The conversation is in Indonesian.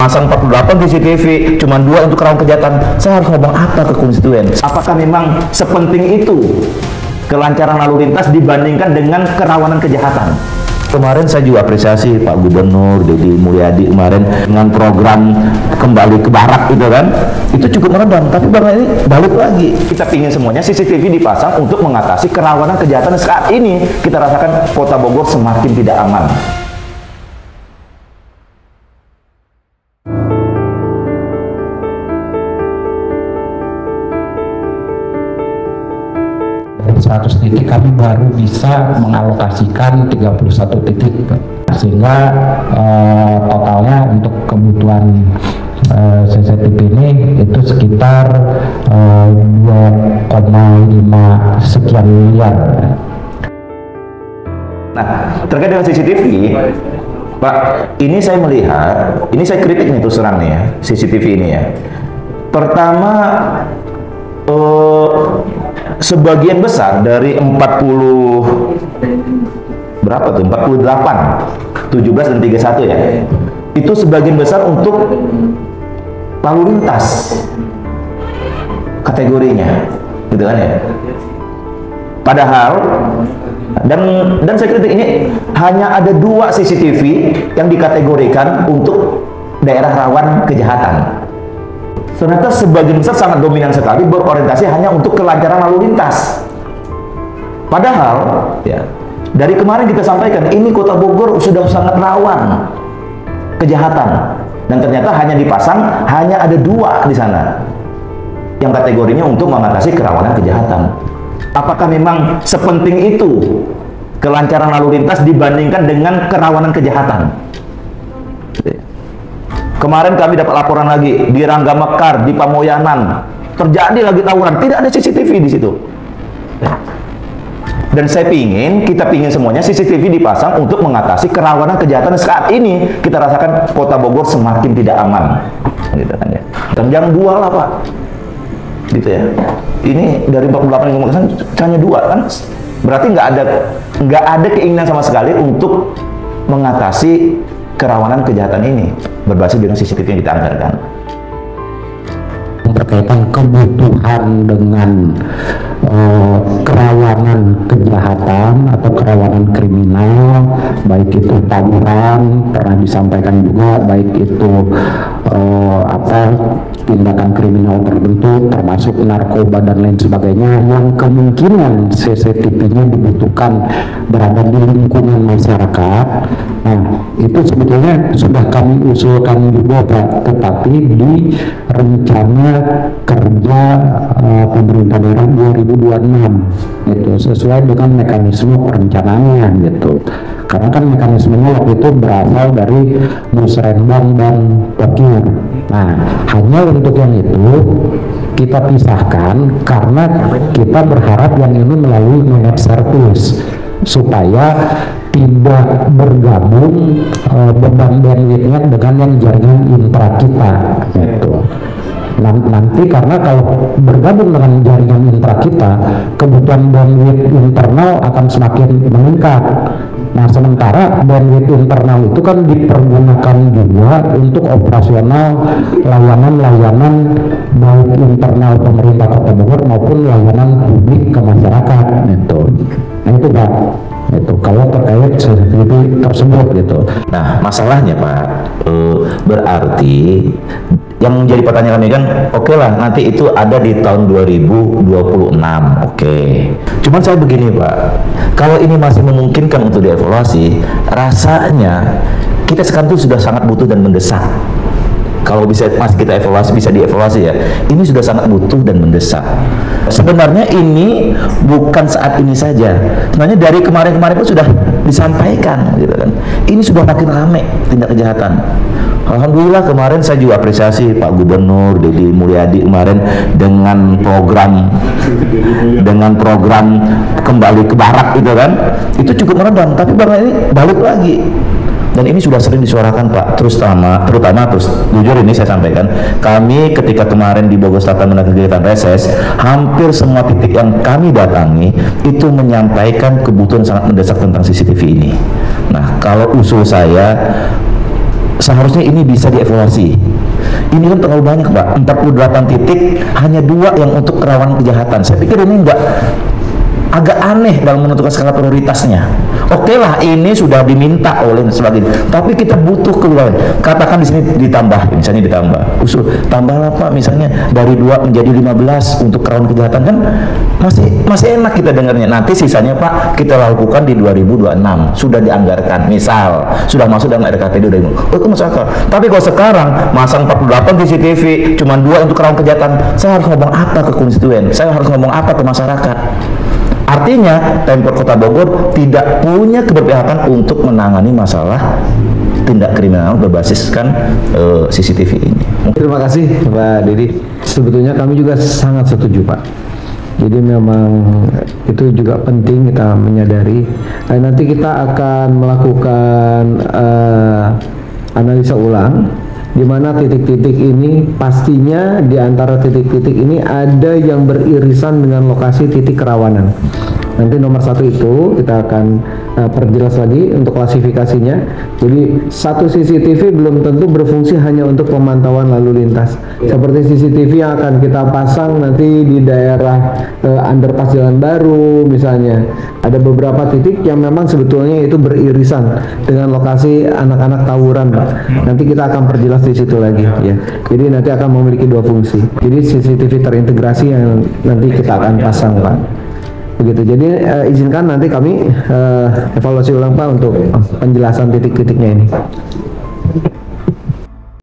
pasang 48 CCTV, cuma 2 untuk rawan kejahatan. Saya harus ngomong apa ke konstituen? Apakah memang sepenting itu kelancaran lalu lintas dibandingkan dengan kerawanan kejahatan? Kemarin saya juga apresiasi Pak Gubernur Deddy Mulyadi kemarin dengan program kembali ke barak itu kan, itu cukup meredam. Tapi bang ini balik lagi, kita pingin semuanya CCTV dipasang untuk mengatasi kerawanan kejahatan saat ini kita rasakan Kota Bogor semakin tidak aman. Dari 100 titik kami baru bisa mengalokasikan 31 titik, sehingga totalnya untuk kebutuhan CCTV ini itu sekitar 2,5 sekian miliar. Nah, terkait dengan CCTV, Pak, ini saya melihat, ini saya kritik nih terus terang nih ya, CCTV ini ya. Pertama, sebagian besar dari 40 berapa tuh? 48, 17 dan 31 ya. Itu sebagian besar untuk lalu lintas kategorinya, gitu kan ya. Padahal dan saya kritik ini hanya ada 2 CCTV yang dikategorikan untuk daerah rawan kejahatan. Ternyata sebagian besar sangat dominan sekali berorientasi hanya untuk kelancaran lalu lintas. Padahal ya, dari kemarin kita sampaikan ini Kota Bogor sudah sangat rawan kejahatan, dan ternyata hanya dipasang hanya ada 2 di sana yang kategorinya untuk mengatasi kerawanan kejahatan. Apakah memang sepenting itu kelancaran lalu lintas dibandingkan dengan kerawanan kejahatan? Kemarin kami dapat laporan lagi di Rangga Mekar, di Pamoyanan terjadi lagi tawuran, tidak ada CCTV di situ. Dan kita pingin semuanya CCTV dipasang untuk mengatasi kerawanan kejahatan saat ini kita rasakan Kota Bogor semakin tidak aman, gitu kan ya. Dan jangan 2 lah Pak, gitu ya. Ini dari 48 yang ngomong hanya 2 kan, berarti nggak ada keinginan sama sekali untuk mengatasi kerawanan kejahatan ini berbasis dengan CCTV yang kita anggarkan. Berkaitan kebutuhan dengan kerawanan kejahatan atau kerawanan kriminal, baik itu tawuran, pernah disampaikan juga, baik itu tindakan kriminal tertentu termasuk narkoba dan lain sebagainya, yang kemungkinan CCTV-nya dibutuhkan berada di lingkungan masyarakat. Nah, itu sebetulnya sudah kami usulkan juga Pak, tetapi di rencana kerja pemerintah daerah 2026 itu sesuai dengan mekanisme perencanaannya gitu. Karena kan mekanismenya waktu itu berasal dari Musrenbang dan Pokir. Nah, hanya untuk yang itu kita pisahkan karena kita berharap yang ini melalui managed service supaya tidak bergabung beban bandwidthnya dengan yang jaringan intra kita gitu. Nanti karena kalau bergabung dengan jaringan intra kita, kebutuhan bandwidth internal akan semakin meningkat. Nah, sementara bandwidth internal itu kan dipergunakan juga untuk operasional layanan-layanan baik internal pemerintah Kota Bogor maupun layanan publik ke masyarakat gitu. Nah, itu Pak, itu kalau terkait CCTV tersebut gitu. Nah, masalahnya Pak, berarti yang menjadi pertanyaan kami kan, oke lah nanti itu ada di tahun 2026, oke. Cuman saya begini Pak, kalau ini masih memungkinkan untuk dievaluasi, rasanya kita sekarang tuh sudah sangat butuh dan mendesak. Kalau bisa masih kita evaluasi, bisa dievaluasi ya, ini sudah sangat butuh dan mendesak. Sebenarnya ini bukan saat ini saja, sebenarnya dari kemarin-kemarin pun sudah disampaikan gitu kan. Ini sudah makin ramai tindak kejahatan. Alhamdulillah kemarin saya juga apresiasi Pak Gubernur Deddy Mulyadi kemarin dengan program kembali ke barak itu kan, itu cukup meredam. Tapi bang ini balik lagi, dan ini sudah sering disuarakan Pak, terutama jujur ini saya sampaikan, kami ketika kemarin di Bogor Selatan melakukan kegiatan reses, hampir semua titik yang kami datangi itu menyampaikan kebutuhan sangat mendesak tentang CCTV ini. Nah, kalau usul saya seharusnya ini bisa dievaluasi. Ini kan terlalu banyak, Pak. 48 titik, hanya 2 yang untuk kerawanan kejahatan. Saya pikir ini agak aneh dalam menentukan skala prioritasnya. Oke lah, ini sudah diminta oleh sebagainya, tapi kita butuh keluar. Katakan di sini ditambah, misalnya ditambah usul, tambahlah Pak, misalnya dari 2 menjadi 15 untuk kerawanan kejahatan, kan masih enak kita dengarnya. Nanti sisanya Pak kita lakukan di 2026, sudah dianggarkan, misal sudah masuk dalam RKPD udah itu masuk akal. Tapi kalau sekarang masang 48 CCTV cuma 2 untuk kerawanan kejahatan, saya harus ngomong apa ke konstituen? Saya harus ngomong apa ke masyarakat? Artinya Pemkot Kota Bogor tidak punya keberpihakan untuk menangani masalah tindak kriminal berbasiskan CCTV ini. Terima kasih Pak Didi. Sebetulnya kami juga sangat setuju Pak. Jadi memang itu juga penting kita menyadari. Nanti kita akan melakukan analisa ulang, di mana titik-titik ini pastinya di antara titik-titik ini ada yang beririsan dengan lokasi titik kerawanan. Nanti nomor 1 itu kita akan perjelas lagi untuk klasifikasinya. Jadi satu CCTV belum tentu berfungsi hanya untuk pemantauan lalu lintas. Seperti CCTV yang akan kita pasang nanti di daerah underpass Jalan Baru misalnya. Ada beberapa titik yang memang sebetulnya itu beririsan dengan lokasi anak-anak tawuran, Pak. Nanti kita akan perjelas di situ lagi ya. Jadi nanti akan memiliki 2 fungsi. Jadi CCTV terintegrasi yang nanti kita akan pasang, Pak. Begitu. Jadi izinkan nanti kami evaluasi ulang Pak untuk penjelasan titik-titiknya ini.